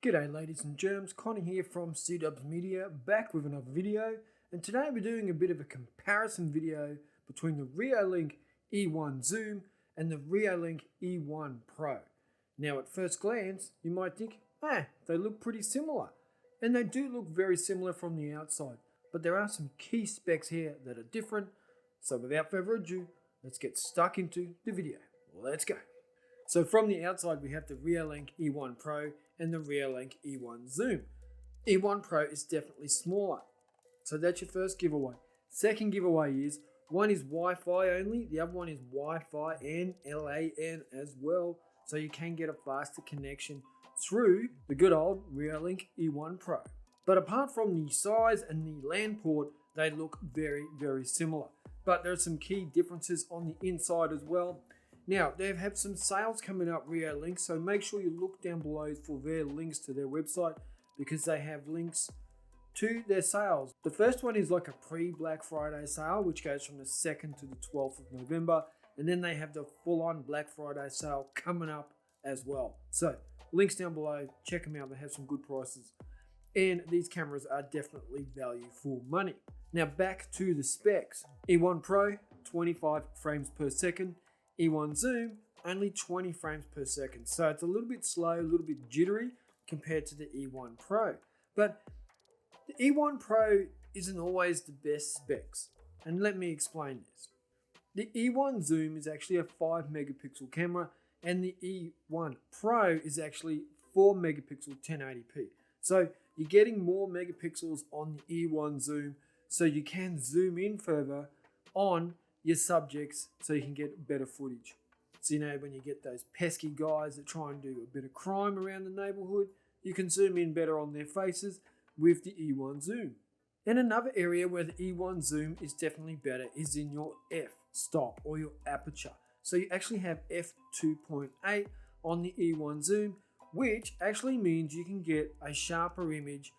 G'day ladies and germs, Connie here from C-Dubs Media, back with another video, and today we're doing a bit of a comparison video between the Reolink E1 Zoom and the Reolink E1 Pro. Now at first glance, you might think, they look pretty similar, and they do look very similar from the outside, but there are some key specs here that are different, so without further ado, let's get stuck into the video. Let's go. So from the outside, we have the Reolink E1 Pro and the Reolink E1 Zoom. E1 Pro is definitely smaller, so that's your first giveaway. Second giveaway is, one is Wi-Fi only, the other one is Wi-Fi and LAN as well, so you can get a faster connection through the good old Reolink E1 Pro. But apart from the size and the LAN port, they look very, very similar. But there are some key differences on the inside as well. Now, they have some sales coming up, Reolink, so make sure you look down below for their links to their website because they have links to their sales. The first one is like a pre-Black Friday sale, which goes from the 2nd to the 12th of November, and then they have the full-on Black Friday sale coming up as well. So, links down below, check them out, they have some good prices. And these cameras are definitely value for money. Now, back to the specs. E1 Pro, 25 frames per second. E1 Zoom, only 20 frames per second. So it's a little bit slow, a little bit jittery compared to the E1 Pro. But the E1 Pro isn't always the best specs. And let me explain this. The E1 Zoom is actually a 5 megapixel camera and the E1 Pro is actually 4 megapixel 1080p. So you're getting more megapixels on the E1 Zoom so you can zoom in further on your subjects so you can get better footage. So when you get those pesky guys that try and do a bit of crime around the neighborhood, you can zoom in better on their faces with the E1 Zoom. And another area where the E1 Zoom is definitely better is in your f-stop or your aperture. So you actually have f2.8 on the E1 Zoom, which actually means you can get a sharper image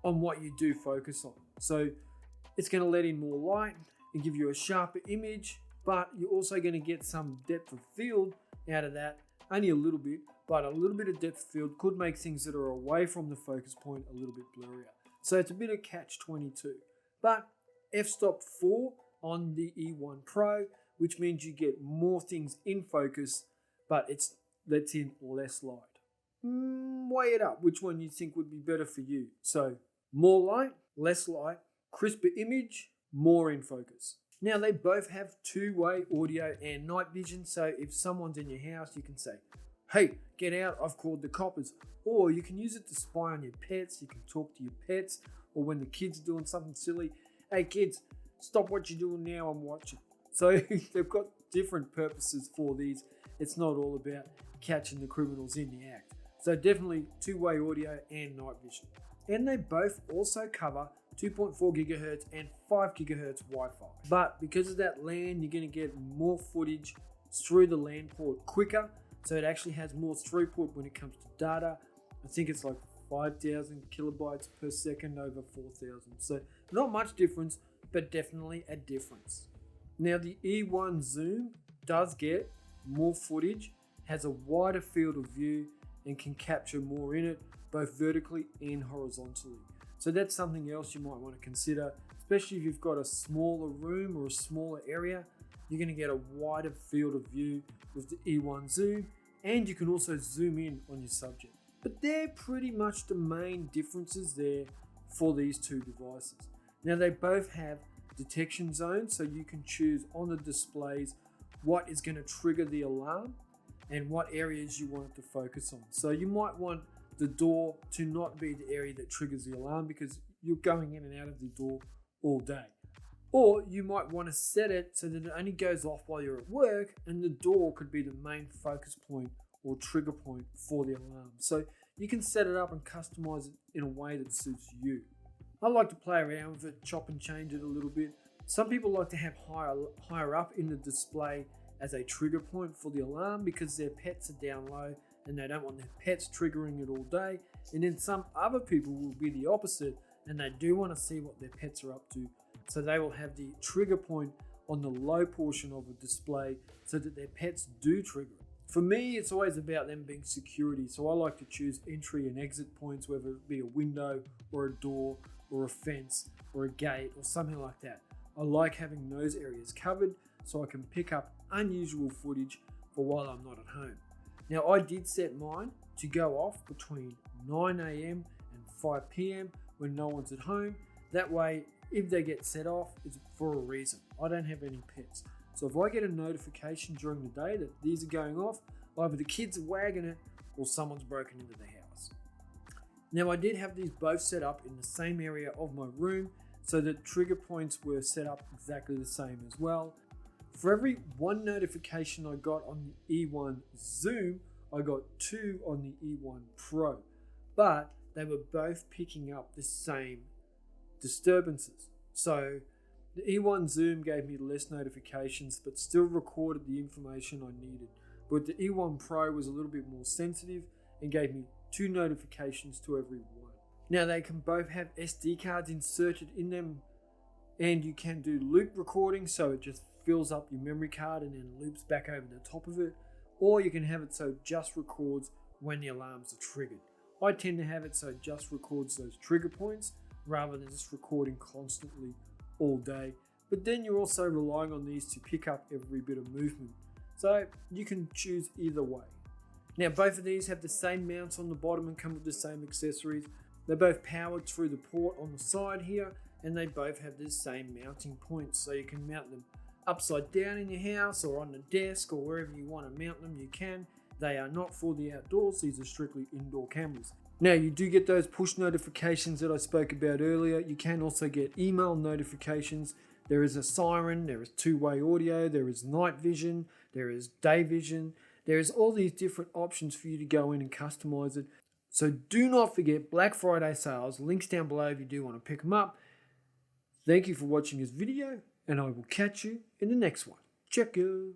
on what you do focus on. So it's going to let in more light and give you a sharper image, but you're also going to get some depth of field out of that, only a little bit, but a little bit of depth of field could make things that are away from the focus point a little bit blurrier. So it's a bit of catch-22. But f-stop 4 on the E1 Pro, which means you get more things in focus, but it's lets in less light. Weigh it up, which one you think would be better for you. So more light, less light, crisper image, more in focus. Now they both have two-way audio and night vision, so if someone's in your house you can say, hey, get out, I've called the coppers. Or you can use it to spy on your pets, you can talk to your pets, or when the kids are doing something silly, hey kids, stop what you're doing now, I'm watching. So they've got different purposes for these. It's not all about catching the criminals in the act. So definitely two-way audio and night vision. And they both also cover 2.4 gigahertz and 5 gigahertz Wi-Fi. But because of that LAN, you're going to get more footage through the LAN port quicker. So it actually has more throughput when it comes to data. I think it's like 5,000 kilobytes per second over 4,000. So not much difference, but definitely a difference. Now the E1 Zoom does get more footage, has a wider field of view, and can capture more in it, both vertically and horizontally. So that's something else you might want to consider, especially if you've got a smaller room or a smaller area. You're going to get a wider field of view with the E1 Zoom, and you can also zoom in on your subject. But they're pretty much the main differences there for these two devices. Now they both have detection zones, so you can choose on the displays what is going to trigger the alarm and what areas you want it to focus on. So you might want the door to not be the area that triggers the alarm because you're going in and out of the door all day. Or you might want to set it so that it only goes off while you're at work and the door could be the main focus point or trigger point for the alarm. So you can set it up and customize it in a way that suits you. I like to play around with it, chop and change it a little bit. Some people like to have higher up in the display as a trigger point for the alarm because their pets are down low and they don't want their pets triggering it all day. And then some other people will be the opposite and they do want to see what their pets are up to. So they will have the trigger point on the low portion of the display so that their pets do trigger it. For me, it's always about them being security. So I like to choose entry and exit points, whether it be a window or a door or a fence or a gate or something like that. I like having those areas covered so I can pick up unusual footage for while I'm not at home. Now, I did set mine to go off between 9 a.m. and 5 p.m. when no one's at home. That way, if they get set off, it's for a reason. I don't have any pets. So if I get a notification during the day that these are going off, either the kids are wagging it or someone's broken into the house. Now, I did have these both set up in the same area of my room so that trigger points were set up exactly the same as well. For every one notification I got on the E1 Zoom, I got 2 on the E1 Pro, but they were both picking up the same disturbances. So the E1 Zoom gave me less notifications but still recorded the information I needed. But the E1 Pro was a little bit more sensitive and gave me 2 notifications to every one. Now they can both have SD cards inserted in them, and you can do loop recording, so it just fills up your memory card and then loops back over the top of it, or you can have it so it just records when the alarms are triggered. I tend to have it so it just records those trigger points rather than just recording constantly all day, but then you're also relying on these to pick up every bit of movement, so you can choose either way. Now both of these have the same mounts on the bottom and come with the same accessories. They're both powered through the port on the side here, and they both have the same mounting points, so you can mount them upside down in your house or on the desk or wherever you want to mount them, you can. They are not for the outdoors, these are strictly indoor cameras. Now you do get those push notifications that I spoke about earlier. You can also get email notifications. There is a siren, there is two-way audio, there is night vision, there is day vision. There is all these different options for you to go in and customize it. So do not forget Black Friday sales, links down below if you do want to pick them up. Thank you for watching this video, and I will catch you in the next one. Check you.